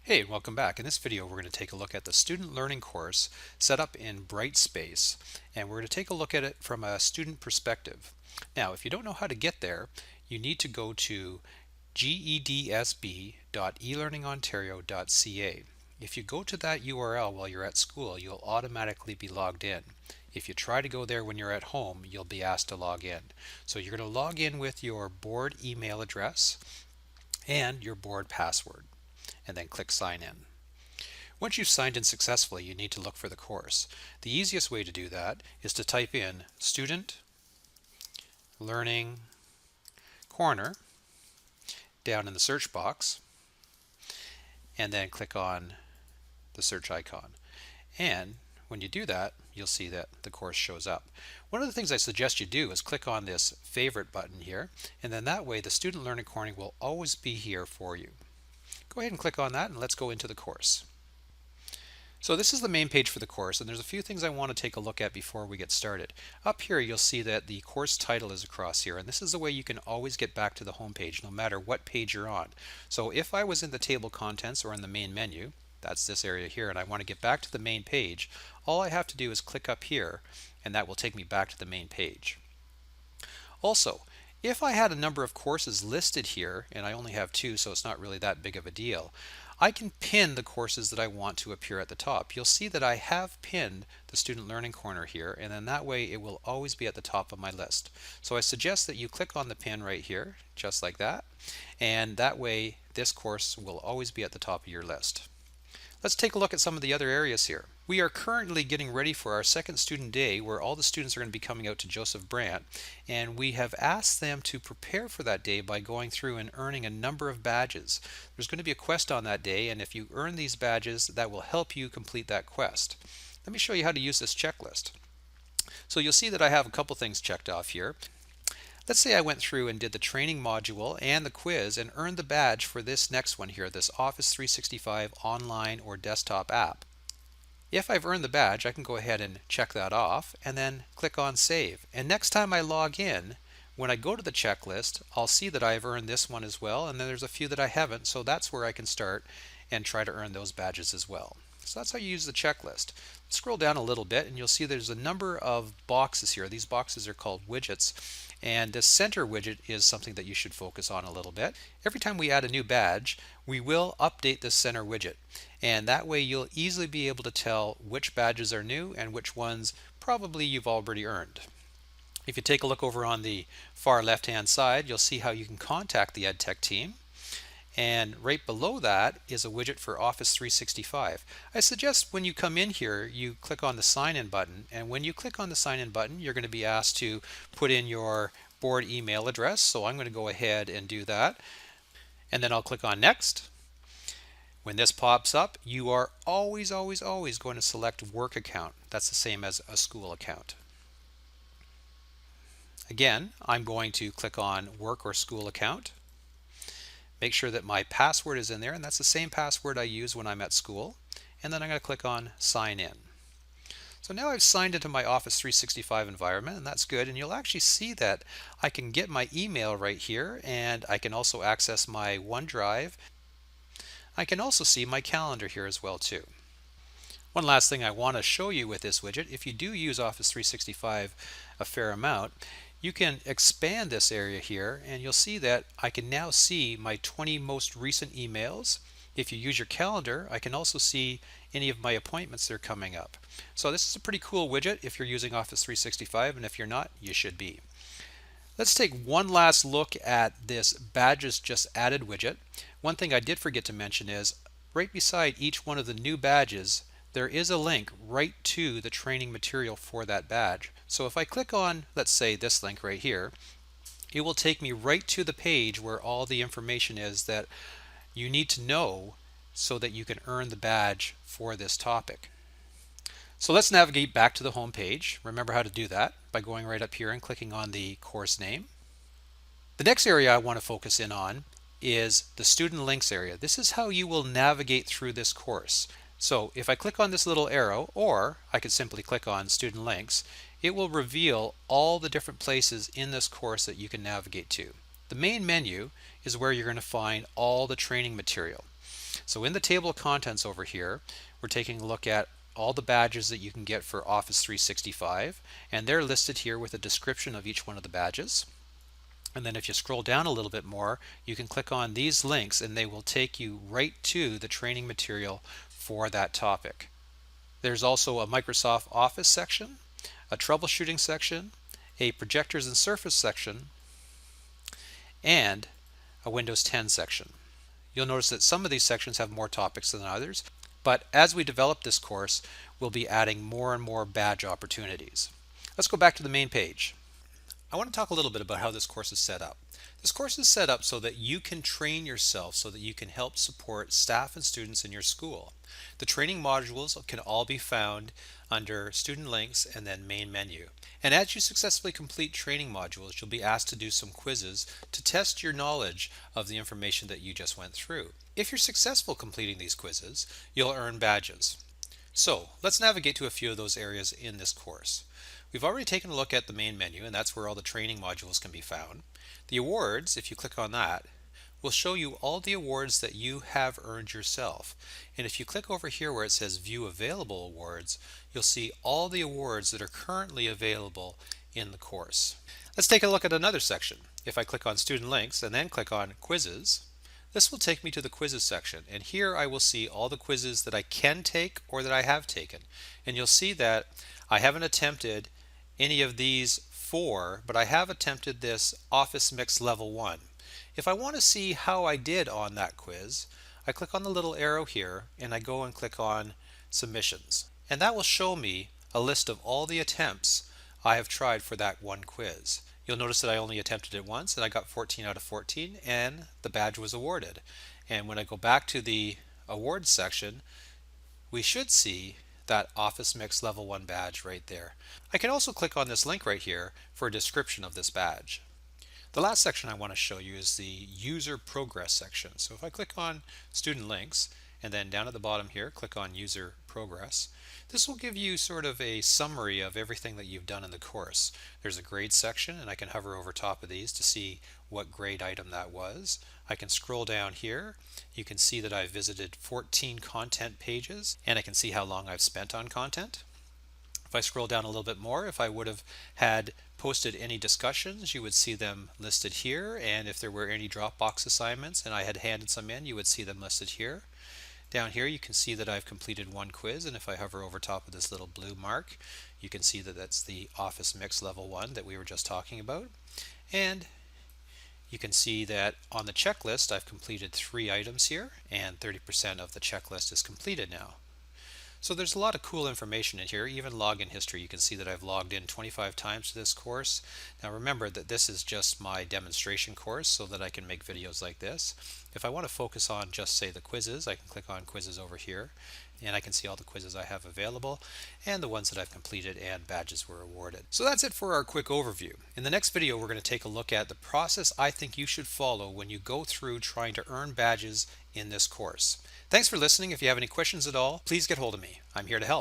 Hey, and welcome back. In this video, we're going to take a look at the student learning course set up in Brightspace, and we're going to take a look at it from a student perspective. Now, if you don't know how to get there, you need to go to gedsb.elearningontario.ca. If you go to that URL while you're at school, you'll automatically be logged in. If you try to go there when you're at home, you'll be asked to log in. So you're going to log in with your board email address and your board password, and then click sign in. Once you've signed in successfully, you need to look for the course. The easiest way to do that is to type in Student Learning Corner down in the search box, and then click on the search icon. And when you do that, you'll see that the course shows up. One of the things I suggest you do is click on this favorite button here, and then that way the Student Learning Corner will always be here for you. Go ahead and click on that, and let's go into the course. So this is the main page for the course, and there's a few things I want to take a look at before we get started. Up here you'll see that the course title is across here, and this is the way you can always get back to the home page no matter what page you're on. So if I was in the table contents or in the main menu, that's this area here, and I want to get back to the main page, all I have to do is click up here, and that will take me back to the main page. Also, if I had a number of courses listed here, and I only have two, so it's not really that big of a deal, I can pin the courses that I want to appear at the top. You'll see that I have pinned the Student Learning Corner here, and then that way it will always be at the top of my list. So I suggest that you click on the pin right here, just like that, and that way this course will always be at the top of your list. Let's take a look at some of the other areas here. We are currently getting ready for our second student day where all the students are going to be coming out to Joseph Brant, and we have asked them to prepare for that day by going through and earning a number of badges. There's going to be a quest on that day, and if you earn these badges, that will help you complete that quest. Let me show you how to use this checklist. So you'll see that I have a couple things checked off here. Let's say I went through and did the training module and the quiz and earned the badge for this next one here, this Office 365 online or desktop app. If I've earned the badge, I can go ahead and check that off and then click on Save. And next time I log in, when I go to the checklist, I'll see that I've earned this one as well, and then there's a few that I haven't, so that's where I can start and try to earn those badges as well. So that's how you use the checklist. Scroll down a little bit and you'll see there's a number of boxes here. These boxes are called widgets, and this center widget is something that you should focus on a little bit. Every time we add a new badge, we will update this center widget, and that way you'll easily be able to tell which badges are new and which ones probably you've already earned. If you take a look over on the far left hand side, you'll see how you can contact the EdTech team. And right below that is a widget for Office 365. I suggest when you come in here, you click on the sign in button, and when you click on the sign in button, you're going to be asked to put in your board email address. So I'm going to go ahead and do that, and then I'll click on next. When this pops up, you are always going to select work account. That's the same as a school account. Again, I'm going to click on work or school account. Make sure that my password is in there, and that's the same password I use when I'm at school. And then I'm going to click on Sign In. So now I've signed into my Office 365 environment, and that's good. And you'll actually see that I can get my email right here, and I can also access my OneDrive. I can also see my calendar here as well too. One last thing I want to show you with this widget, if you do use Office 365 a fair amount, you can expand this area here, and you'll see that I can now see my 20 most recent emails. If you use your calendar, I can also see any of my appointments that are coming up. So this is a pretty cool widget if you're using Office 365, and if you're not, you should be. Let's take one last look at this Badges Just Added widget. One thing I did forget to mention is right beside each one of the new badges, there is a link right to the training material for that badge. So if I click on, let's say, this link right here, it will take me right to the page where all the information is that you need to know so that you can earn the badge for this topic. So let's navigate back to the home page. Remember how to do that by going right up here and clicking on the course name. The next area I want to focus in on is the student links area. This is how you will navigate through this course. So if I click on this little arrow, or I could simply click on student links, it will reveal all the different places in this course that you can navigate to. The main menu is where you're going to find all the training material. So in the table of contents over here, we're taking a look at all the badges that you can get for Office 365, and they're listed here with a description of each one of the badges. And then if you scroll down a little bit more, you can click on these links and they will take you right to the training material for that topic. There's also a Microsoft Office section, a troubleshooting section, a projectors and surface section, and a Windows 10 section. You'll notice that some of these sections have more topics than others, but as we develop this course, we'll be adding more and more badge opportunities. Let's go back to the main page. I want to talk a little bit about how this course is set up. This course is set up so that you can train yourself so that you can help support staff and students in your school. The training modules can all be found under Student Links and then Main Menu. And as you successfully complete training modules, you'll be asked to do some quizzes to test your knowledge of the information that you just went through. If you're successful completing these quizzes, you'll earn badges. So let's navigate to a few of those areas in this course. We've already taken a look at the main menu, and that's where all the training modules can be found. The awards, if you click on that, will show you all the awards that you have earned yourself. And if you click over here where it says View Available Awards, you'll see all the awards that are currently available in the course. Let's take a look at another section. If I click on Student Links and then click on Quizzes, this will take me to the quizzes section, and here I will see all the quizzes that I can take or that I have taken. And you'll see that I haven't attempted any of these four, but I have attempted this Office Mix Level 1. If I want to see how I did on that quiz, I click on the little arrow here and I go and click on Submissions. And that will show me a list of all the attempts I have tried for that one quiz. You'll notice that I only attempted it once and I got 14 out of 14 and the badge was awarded. And when I go back to the awards section, we should see that Office Mix Level 1 badge right there. I can also click on this link right here for a description of this badge. The last section I want to show you is the User Progress section. So if I click on Student Links and then down at the bottom here click on User Progress, this will give you sort of a summary of everything that you've done in the course. There's a grade section and I can hover over top of these to see what grade item that was. I can scroll down here. You can see that I've visited 14 content pages and I can see how long I've spent on content. If I scroll down a little bit more, if I would have had posted any discussions, you would see them listed here, and if there were any Dropbox assignments and I had handed some in, you would see them listed here. Down here you can see that I've completed one quiz, and if I hover over top of this little blue mark, you can see that that's the Office Mix Level 1 that we were just talking about. And you can see that on the checklist I've completed 3 items here, and 30% of the checklist is completed now. So there's a lot of cool information in here, even login history. You can see that I've logged in 25 times to this course. Now remember that this is just my demonstration course so that I can make videos like this. If I want to focus on just say the quizzes, I can click on quizzes over here and I can see all the quizzes I have available and the ones that I've completed and badges were awarded. So that's it for our quick overview. In the next video we're going to take a look at the process I think you should follow when you go through trying to earn badges in this course. Thanks for listening. If you have any questions at all, please get hold of me. I'm here to help.